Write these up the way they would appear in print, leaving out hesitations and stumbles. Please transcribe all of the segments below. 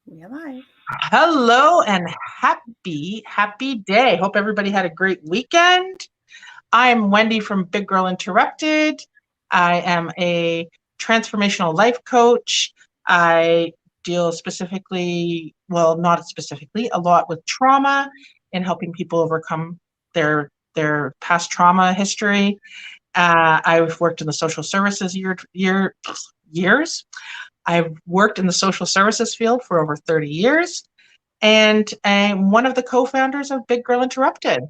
We are live. Hello and happy day. Hope everybody had a great weekend. I'm Wendy from Big Girl Interrupted. I am a transformational life coach. I deal specifically, well, not specifically, a lot with trauma and helping people overcome their past trauma history. I've worked in the social services years. I've worked in the social services field for over 30 years, and I'm one of the co-founders of Big Girl Interrupted.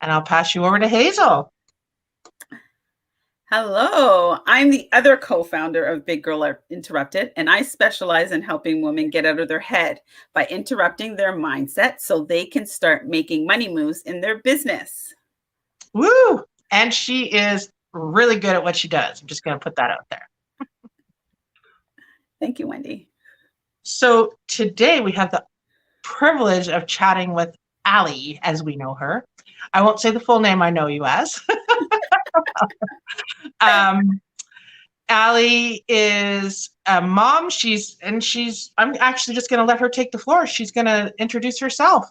And I'll pass you over to Hazel. Hello, I'm the other co-founder of Big Girl Interrupted, and I specialize in helping women get out of their head by interrupting their mindset so they can start making money moves in their business. Woo! And she is really good at what she does. I'm just going to put that out there. Thank you, Wendy. So today we have the privilege of chatting with Allie, as we know her. I won't say the full name I know you as. Allie is a mom. I'm actually just going to let her take the floor. She's going to introduce herself.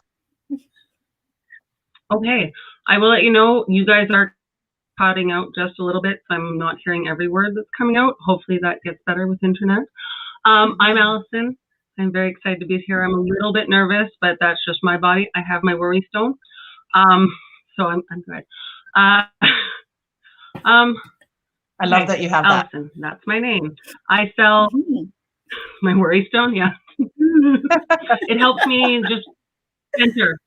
Okay. I will let you know, you guys are cutting out just a little bit, so I'm not hearing every word that's coming out. Hopefully that gets better with internet. I'm Allison. I'm very excited to be here. I'm a little bit nervous, but that's just my body. I have my worry stone. So I'm good. I love that you have Allison, that's my name. I sell my worry stone, yeah. It helps me just center.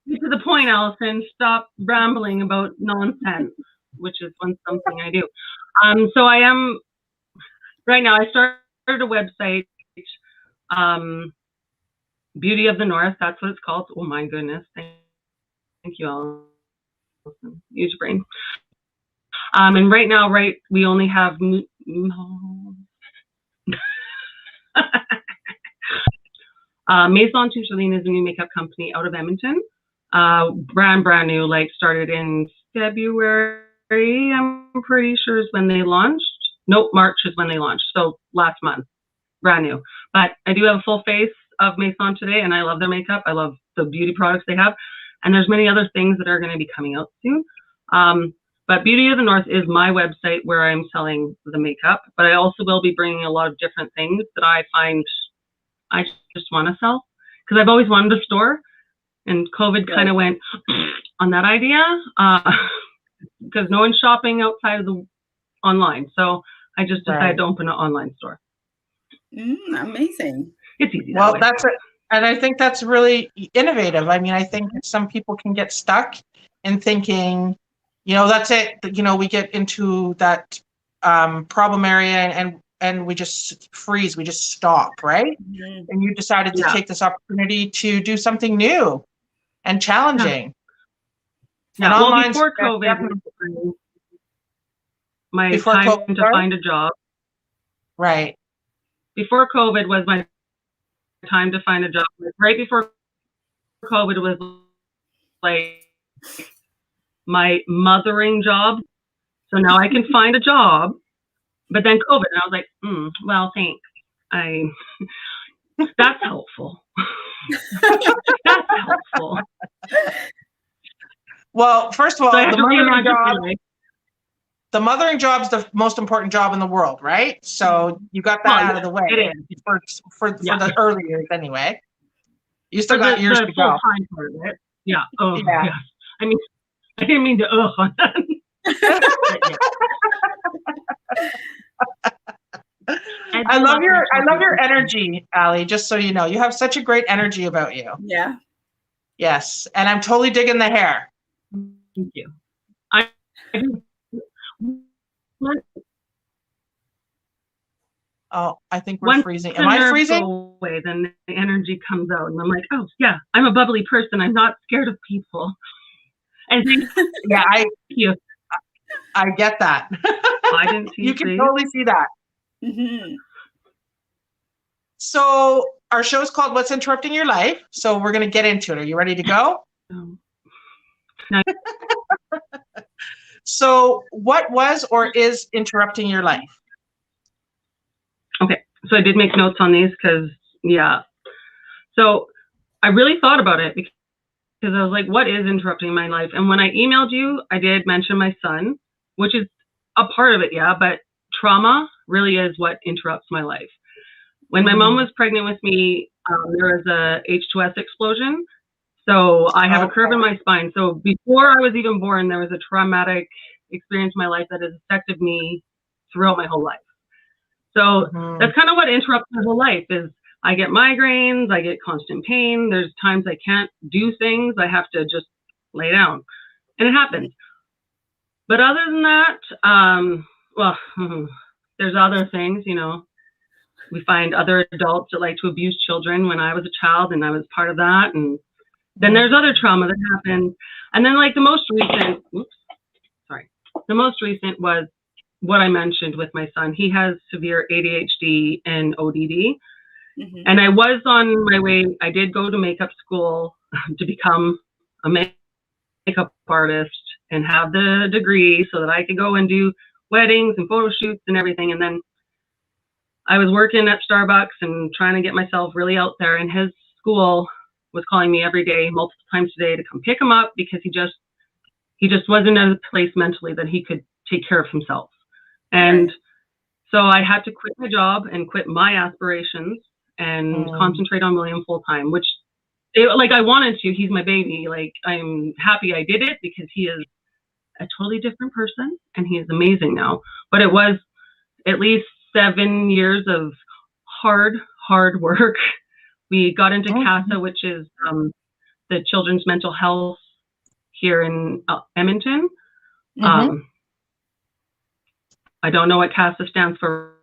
Get to the point, Allison. Stop rambling about nonsense, which is something I do. So I am, right now, I started a website, Beauty of the North, that's what it's called. Oh my goodness. Thank you, Allison. Use your brain. And right now, we only have Maison Toucheline is a new makeup company out of Edmonton. Brand new, like started in February, I'm pretty sure is when they launched. Nope, March is when they launched. So last month, brand new. But I do have a full face of Maison today, and I love their makeup. I love the beauty products they have. And there's many other things that are going to be coming out soon. But Beauty of the North is my website where I'm selling the makeup. But I also will be bringing a lot of different things that I find I just want to sell. Because I've always wanted a store. And COVID kind of went on that idea. Because no one's shopping outside of the online. So I just decided to open an online store. Amazing. It's easy. Well, that's it. And I think that's really innovative. I mean, I think some people can get stuck in thinking, that's it. We get into that problem area and we just freeze. We just stop, right? Mm-hmm. And you decided to take this opportunity to do something new and challenging. Yeah. And well, before COVID, my time to find a job. Right. Before COVID was my time to find a job. Right before COVID was like my mothering job. So now I can find a job. But then COVID, and I was like, well, thanks. That's helpful. That's helpful. Well, first of all, the mothering job is the most important job in the world, right? So you got that out of the way. It is. For the early years anyway. You still got years to go. Part of it. Yeah. Oh, yeah. I mean, I didn't mean to on that. I love your energy, Allie, just so you know. You have such a great energy about you. Yeah. Yes. And I'm totally digging the hair. Thank you. Oh, I think we're freezing. Am I freezing? Away, then the energy comes out, and I'm like, oh yeah, I'm a bubbly person. I'm not scared of people. And yeah, I get that. I didn't see. You can totally see that. Mm-hmm. So our show is called "What's Interrupting Your Life?" So we're going to get into it. Are you ready to go? No. So what was or is interrupting your life? Okay, So I did make notes on these because, yeah. So I really thought about it because I was like, what is interrupting my life? And when I emailed you, I did mention my son, which is a part of it, yeah, but trauma really is what interrupts my life. When my mom was pregnant with me, there was a H2S explosion. So I have a curve in my spine. So before I was even born, there was a traumatic experience in my life that has affected me throughout my whole life. So that's kind of what interrupts my whole life is I get migraines, I get constant pain. There's times I can't do things. I have to just lay down, and it happens. But other than that, well, there's other things, you know. We find other adults that like to abuse children when I was a child, and I was part of that. And then there's other trauma that happened. And then like the most recent was what I mentioned with my son. He has severe ADHD and ODD. And I was on my way. I did go to makeup school to become a makeup artist and have the degree so that I could go and do weddings and photo shoots and everything. And then I was working at Starbucks and trying to get myself really out there. And his school was calling me every day, multiple times a day, to come pick him up because he just wasn't in a place mentally that he could take care of himself. And so I had to quit my job and quit my aspirations and concentrate on William full time, which like I wanted to. He's my baby. Like I'm happy I did it because he is a totally different person and he is amazing now. But it was at least 7 years of hard work. We got into CASA, which is the Children's Mental Health here in Edmonton. I don't know what CASA stands for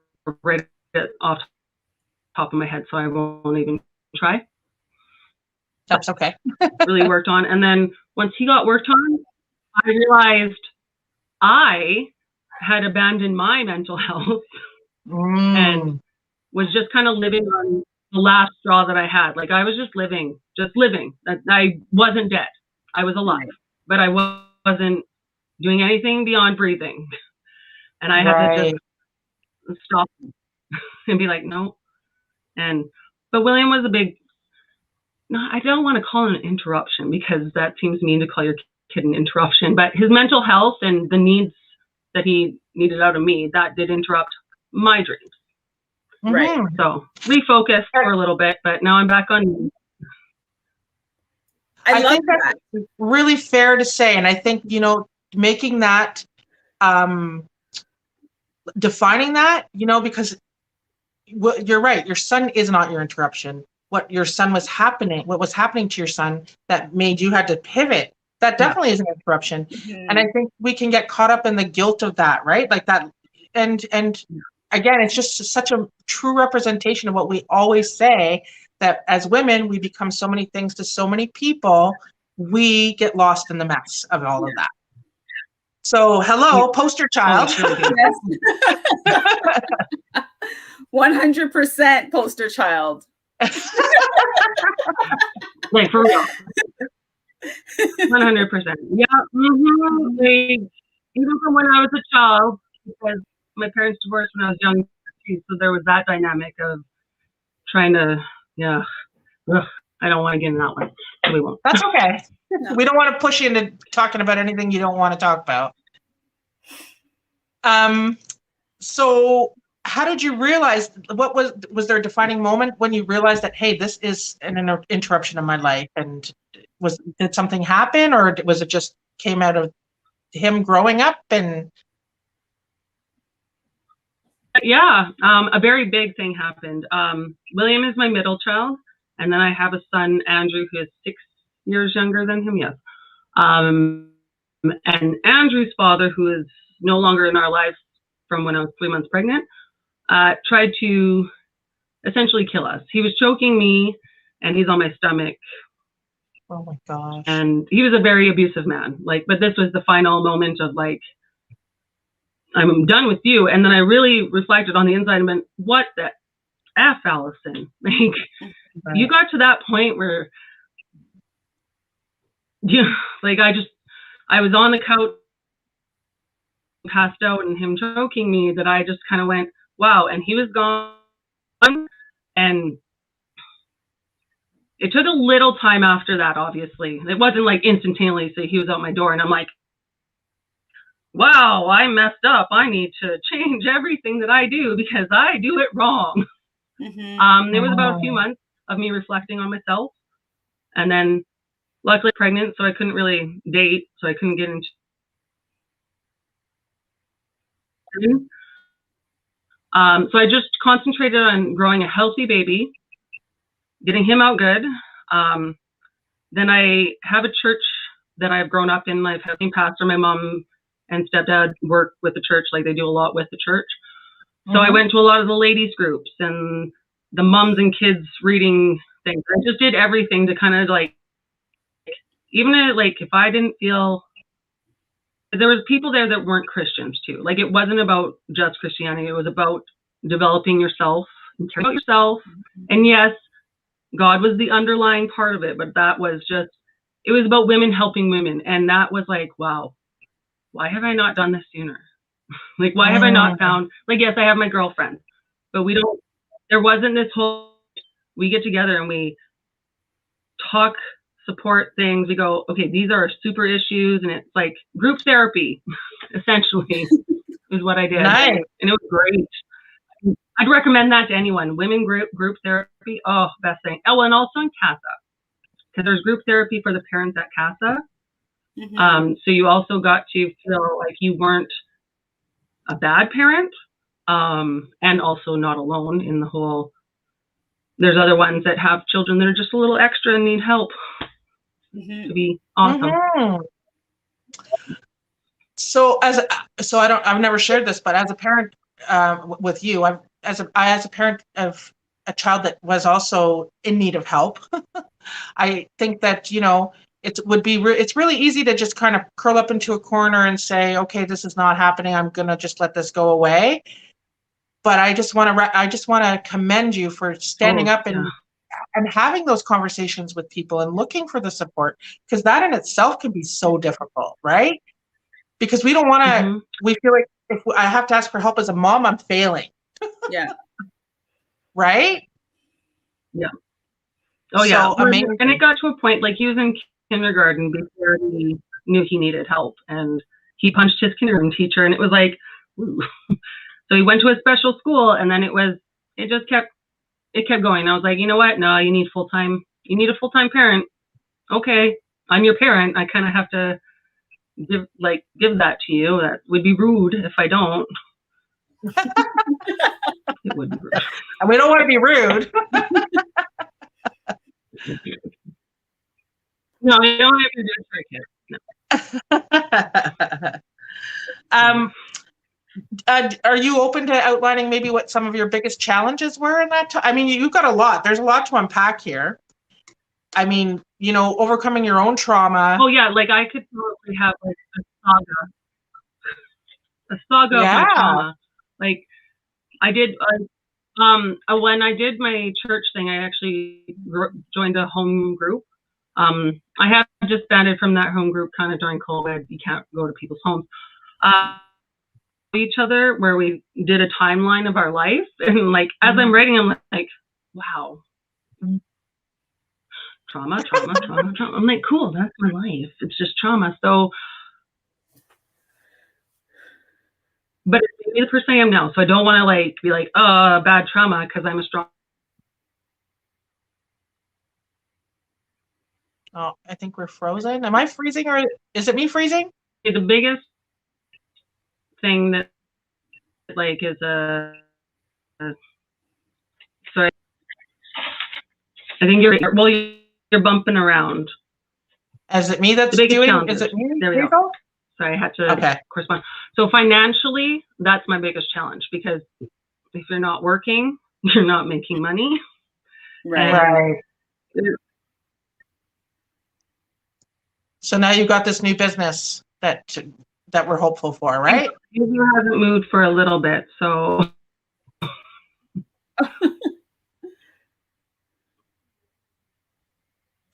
right off the top of my head, so I won't even try. That's okay. Really worked on. And then once he got worked on, I realized I had abandoned my mental health and was just kind of living on the last straw that I had. Like I was just living. I wasn't dead. I was alive, but I wasn't doing anything beyond breathing. And I had to just stop and be like, no. But William was I don't want to call it an interruption because that seems mean to call your kid an interruption, but his mental health and the needs that he needed out of me, that did interrupt my dreams. Right. So refocused for a little bit, but now I'm back on. I think that's really fair to say. And I think, you know, making that, defining that, you know, because you're right. Your son is not your interruption. What was happening to your son that made you had to pivot, that definitely is an interruption. And I think we can get caught up in the guilt of that, right? Like that. And again, it's just such a true representation of what we always say, that as women, we become so many things to so many people, we get lost in the mess of all of that. So hello, poster child. 100% poster child. Like for real. 100%. Yeah. Even from when I was a child, because my parents divorced when I was young too, so there was that dynamic of trying to, I don't want to get into that one. So we won't. That's okay. No. We don't want to push you into talking about anything you don't want to talk about. So how did you realize, was there a defining moment when you realized that, hey, this is an interruption in my life? And did something happen, or was it just came out of him growing up? And yeah, a very big thing happened. William is my middle child, and then I have a son, Andrew, who is 6 years younger than him. Yes. And Andrew's father, who is no longer in our lives from when I was 3 months pregnant, tried to essentially kill us. He was choking me, and he's on my stomach. Oh my gosh. And he was a very abusive man. But this was the final moment of I'm done with you. And then I really reflected on the inside and went, what the F, Allison? You got to that point where, I was on the couch, passed out, and him choking me, that I just kind of went, wow. And he was gone And it took a little time after that, obviously. It wasn't like instantaneously he was out my door and I'm like, wow, I messed up. I need to change everything that I do because I do it wrong. It was about a few months of me reflecting on myself. And then luckily pregnant, so I couldn't really date, so I couldn't get into so I just concentrated on growing a healthy baby, getting him out good. Then I have a church that I've grown up in. I've had a pastor, my mom and stepdad work with the church, like they do a lot with the church. So I went to a lot of the ladies groups and the moms and kids reading things. I just did everything to kind of like, even like if I didn't feel, there was people there that weren't Christians too. Like it wasn't about just Christianity. It was about developing yourself and caring about yourself. And yes, God was the underlying part of it, but that was just, it was about women helping women. And that was like, wow, why have I not done this sooner? Like, why have I not found, like, yes, I have my girlfriends, but there wasn't this whole, we get together and we talk, support things. We go, okay, these are super issues. And it's like group therapy, essentially, is what I did. Nice. And it was great. I'd recommend that to anyone. Women group therapy. Oh, best thing. Oh, and also in CASA, because there's group therapy for the parents at CASA. So you also got to feel like you weren't a bad parent, and also not alone in the whole. There's other ones that have children that are just a little extra and need help to be awesome. So I've never shared this, but as a parent with you, as a parent of a child that was also in need of help, I think that, it's really easy to just kind of curl up into a corner and say, okay, this is not happening. I'm going to just let this go away. But I just want to commend you for standing up and having those conversations with people and looking for the support, because that in itself can be so difficult, right? Because we don't want to, we feel like if I have to ask for help as a mom, I'm failing. Yeah. Right? Yeah. Oh, yeah. So amazing. And it got to a point, like he was in kindergarten before he knew he needed help. And he punched his kindergarten teacher. And it was like, ooh. So he went to a special school. And then it kept going. I was like, you know what? No, you need a full-time parent. Okay. I'm your parent. I kind of have to give that to you. That would be rude if I don't. It would be rude. And we don't want to be rude. No, you don't have to do it for a kid. No. Are you open to outlining maybe what some of your biggest challenges were in that time? I mean, you've got a lot. There's a lot to unpack here. I mean, overcoming your own trauma. Oh yeah, like I could probably have like a saga of my trauma. Like I did, when I did my church thing, I actually joined a home group. I have disbanded from that home group kind of during COVID. You can't go to people's homes. Each other, where we did a timeline of our life, and like as I'm writing, I'm like, wow. Trauma. I'm like, cool, that's my life. It's just trauma. So, but it's made me the person I am now. So I don't want to be like, oh, bad trauma, because I'm a strong. Oh, I think we're frozen. Am I freezing, or is it me freezing? The biggest thing that is sorry. I think you're bumping around. Is it me that's doing? Is it me? There we go. Sorry, I had to correspond. So financially, that's my biggest challenge, because if you're not working, you're not making money. Right. So now you've got this new business that we're hopeful for, right? It hasn't moved for a little bit, so.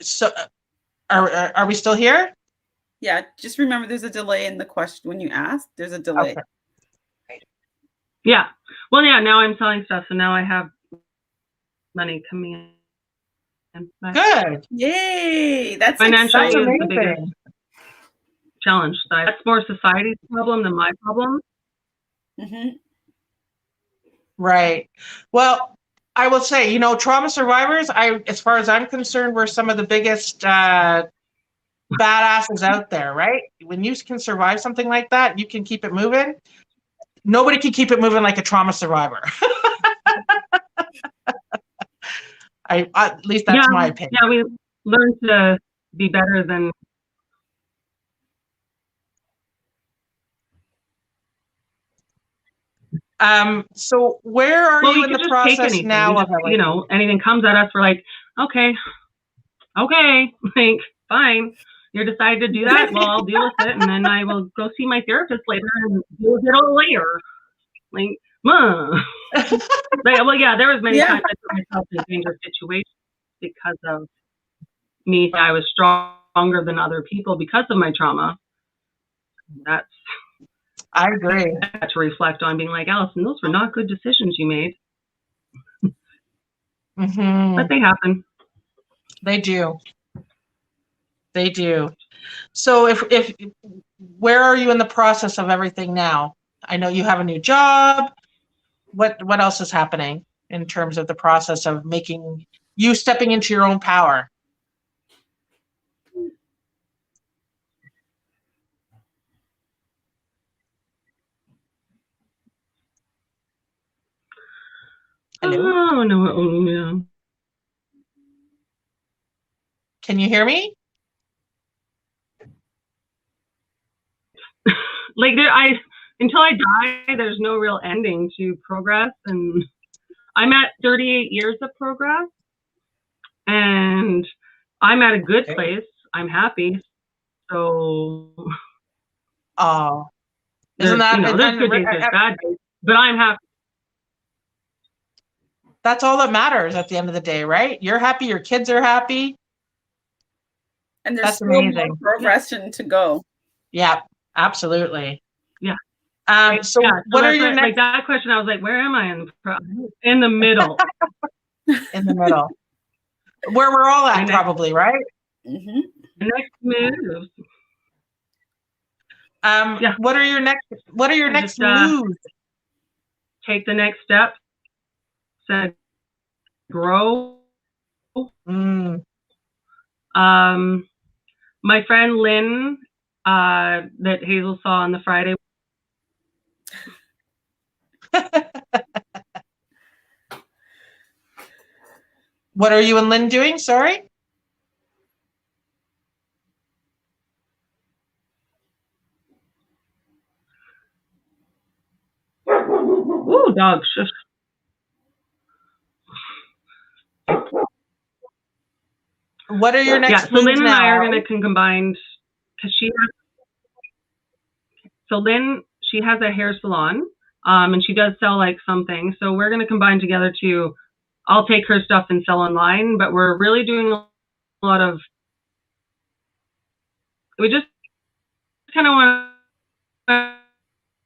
So, are we still here? Yeah, just remember there's a delay in the question when you ask. There's a delay. Okay. Yeah. Well, yeah. Now I'm selling stuff, so now I have money coming in. But Good. Yay! That's financially That's is exciting. the biggest amazing. challenge. That's more society's problem than my problem. Mhm. Right. Well, I will say, trauma survivors, as far as I'm concerned, we're some of the biggest badasses out there, right? When you can survive something like that, you can keep it moving. Nobody can keep it moving like a trauma survivor. At least that's my opinion. Yeah, we learn to be better than. So where are Well, you we in could the just take process anything. now We of just, everything? anything comes at us, we're like, okay, like, fine. You decided to do that. Well, I'll deal with it, and then I will go see my therapist later and deal with it all later. Like, well, yeah, there was many times I put myself in dangerous situations because of me. I was stronger than other people because of my trauma. That's I agree. I had to reflect on, being like, Allison, those were not good decisions you made. Mm-hmm. But they happen. They do. They do. So if where are you in the process of everything now? I know you have a new job. What else is happening in terms of the process of making you stepping into your own power? Hello? Oh no. Can you hear me? Like until I die, there's no real ending to progress, and I'm at 38 years of progress, and I'm at a good place. I'm happy. So Oh, isn't there's that there's good days, there's bad days, but I'm happy. That's all that matters at the end of the day, right? You're happy, your kids are happy. And there's That's still amazing. more progression to go. Yeah, absolutely. Yeah. So yeah, what are your like next that question? I was like, where am I in the middle? in the middle? Where we're all at, probably, right? Mm-hmm. The next move. What are your next moves? Take the next step. Said grow. My friend Lynn, that Hazel saw on the Friday. What are you and Lynn doing? Sorry. Ooh, dog. Shush. What are your next moves Lynn and now? I are going to combine, because Lynn, she has a hair salon, and she does sell like some things. So we're going to combine together to, I'll take her stuff and sell online, but we're really doing a lot of, we just kind of want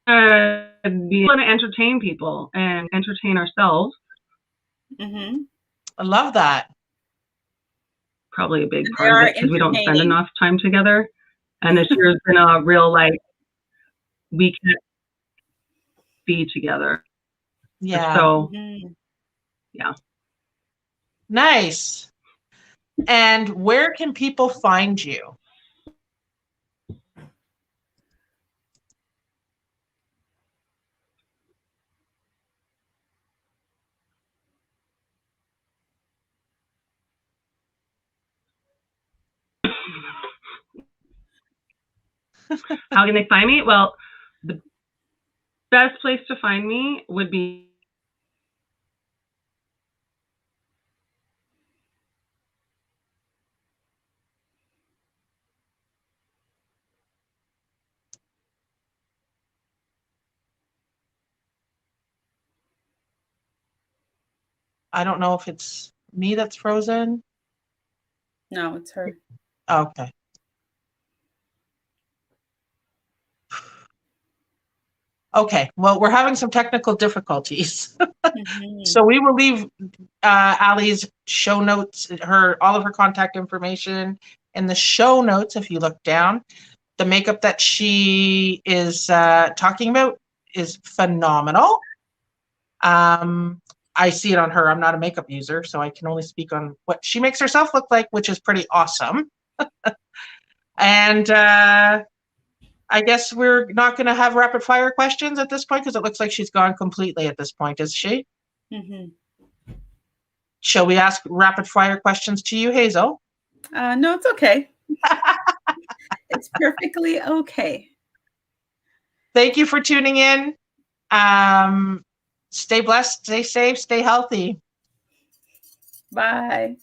to entertain people and entertain ourselves. Mm-hmm. I love that. Probably a big part of it because we don't spend enough time together. And this year's been a real, like, we can't be together. Yeah. So, yeah. Nice. And where can people find you? How can they find me? Well, the best place to find me would be I don't know if it's me that's frozen. No, it's her. Okay. Okay, well, we're having some technical difficulties. Mhm. So we will leave Allie's show notes, all of her contact information in the show notes if you look down. The makeup that she is talking about is phenomenal. I see it on her. I'm not a makeup user, so I can only speak on what she makes herself look like, which is pretty awesome. And I guess we're not going to have rapid fire questions at this point because it looks like she's gone completely at this point, is she? Mhm. Shall we ask rapid fire questions to you, Hazel? No, it's okay. It's perfectly okay. Thank you for tuning in. Stay blessed, stay safe, stay healthy. Bye.